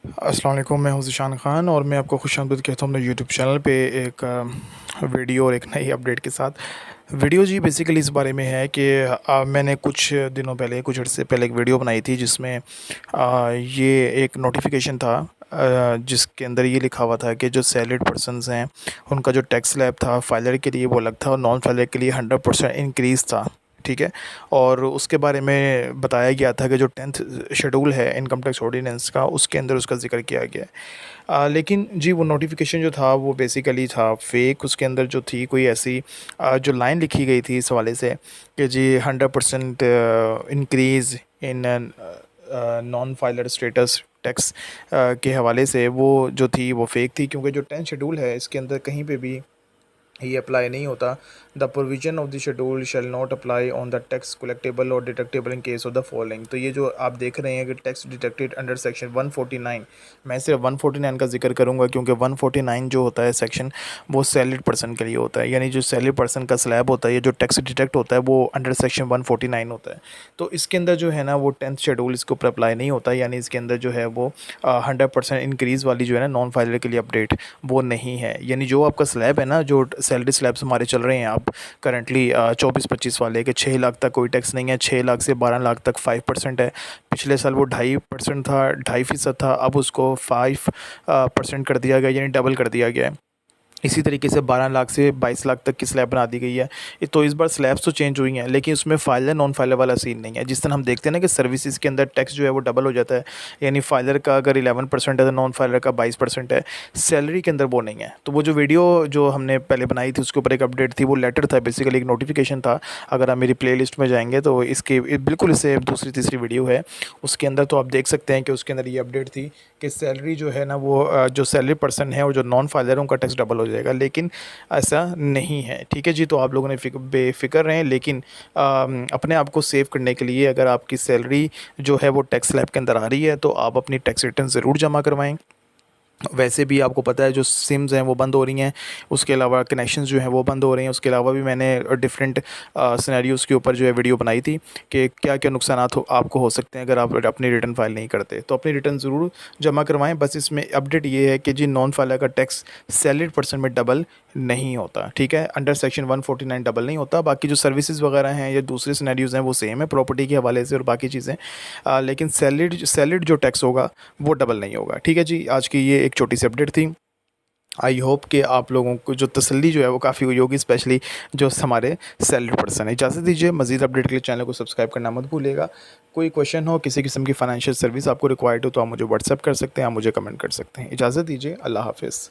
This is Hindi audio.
अस्सलाम वालेकुम, मैं हूँ ज़ीशान ख़ान और मैं आपको खुशामदीद कहता हूँ अपने यूट्यूब चैनल पे एक वीडियो और एक नई अपडेट के साथ। वीडियो जी बेसिकली इस बारे में है कि मैंने कुछ दिनों पहले, कुछ अर्से पहले एक वीडियो बनाई थी जिसमें ये एक नोटिफिकेशन था, जिसके अंदर ये लिखा हुआ था कि जो सैलरीड पर्सन्स हैं उनका जो टैक्स स्लैब था फाइलर के लिए वो अलग था और नॉन फाइलर के लिए 100% इंक्रीज़ था। ठीक है। और उसके बारे में बताया गया था कि जो 10th शेड्यूल है इनकम टैक्स ऑर्डिनेंस का, उसके अंदर उसका ज़िक्र किया गया है। लेकिन जी वो नोटिफिकेशन जो था वो बेसिकली था फेक। उसके अंदर जो थी कोई ऐसी जो लाइन लिखी गई थी इस हवाले से कि जी 100% increase in non filer status tax के हवाले से, वो जो थी वो फेक थी, क्योंकि जो 10th शेड्यूल है इसके अंदर कहीं पे भी ये अप्लाई नहीं होता। The provision of the schedule shall not apply on the tax collectable और deductible in case of the following. तो ये जो आप देख रहे हैं कि टैक्स डिडक्टेड अंडर सेक्शन 149, मैं सिर्फ 149 का जिक्र करूंगा क्योंकि 149 जो होता है सेक्शन वो सैलरीड पर्सन के लिए होता है, यानी जो सैलरी पर्सन का स्लैब होता है या जो टैक्स डिडक्ट होता है वो अंडर सेक्शन 149 होता है। तो इसके अंदर जो है ना वो 10th शेड्यूल इसके ऊपर अप्लाई नहीं होता, यानी इसके अंदर जो है वो 100% इंक्रीज़ वाली जो है ना नॉन फाइलर के लिए अपडेट वो नहीं है। यानी जो आपका स्लैब है ना, जो सैलरी स्लैब्स हमारे चल रहे हैं आप करंटली 24-25 वाले के 6 लाख तक कोई टैक्स नहीं है, 6 लाख से 12 लाख तक 5% है। पिछले साल वो 2.5% था, 2.5% था, अब उसको 5% कर दिया गया, यानी डबल कर दिया गया है। इसी तरीके से 12 लाख से 22 लाख तक की स्लैब बना दी गई है। तो इस बार स्लैब्स तो चेंज हुई हैं, लेकिन उसमें फाइलर नॉन फाइलर वाला सीन नहीं है। जिस तरह हम देखते हैं ना कि सर्विसेज के अंदर टैक्स जो है वो डबल हो जाता है, यानी फाइलर का अगर 11% है तो नॉन फाइलर का 22% है। सैलरी के अंदर वो नहीं है। तो वो जो वीडियो जो हमने पहले बनाई थी उसके ऊपर एक अपडेट थी, वो लेटर था, बेसिकली एक नोटिफिकेशन था। अगर आप मेरी प्ले में जाएंगे तो इसके बिल्कुल इससे दूसरी तीसरी वीडियो है, उसके अंदर तो आप देख सकते हैं कि उसके अंदर ये अपडेट थी कि सैलरी जो है ना वो जो सैलरी पर्सन है और जो नॉन फाइलर है उनका टैक्स डबल हो जाएगा, लेकिन ऐसा नहीं है। ठीक है जी, तो आप लोगों ने बेफ़िक्र रहें, लेकिन अपने आप को सेव करने के लिए अगर आपकी सैलरी जो है वो टैक्स स्लैब के अंदर आ रही है तो आप अपनी टैक्स रिटर्न ज़रूर जमा करवाएं। वैसे भी आपको पता है जो सिम्स हैं वो बंद हो रही हैं, उसके अलावा कनेक्शंस जो हैं वो बंद हो रहे हैं। उसके अलावा भी मैंने डिफरेंट सिनेरियोज़ के ऊपर जो है वीडियो बनाई थी कि क्या क्या नुकसानात आपको हो सकते हैं अगर आप अपनी रिटर्न फाइल नहीं करते। तो अपनी रिटर्न ज़रूर जमा करवाएं। बस इसमें अपडेट ये है कि जी नॉन फाइलर का टैक्स सैलरीड पर्सन में डबल नहीं होता। ठीक है, अंडर सेक्शन 149 डबल नहीं होता। बाकी जो सर्विसेज वगैरह हैं या दूसरे सिनेरियोज़ हैं वो सेम है प्रॉपर्टी के हवाले से और बाकी चीज़ें, लेकिन सैलरीड जो टैक्स होगा वो डबल नहीं होगा। ठीक है जी, आज की ये एक छोटी सी अपडेट थी। आई होप कि आप लोगों को जो तसल्ली जो है वो काफ़ी हुई होगी, स्पेशली जो हमारे सैलरी पर्सन है। इजाज़त दीजिए, मज़ीद अपडेट के लिए चैनल को सब्सक्राइब करना मत भूलिएगा। कोई क्वेश्चन हो, किसी किस्म की फ़ाइनेंशियल सर्विस आपको रिक्वायर्ड हो तो आप मुझे व्हाट्सएप कर सकते हैं, आप मुझे कमेंट कर सकते हैं। इजाज़त दीजिए, अल्लाह हाफ़िज़।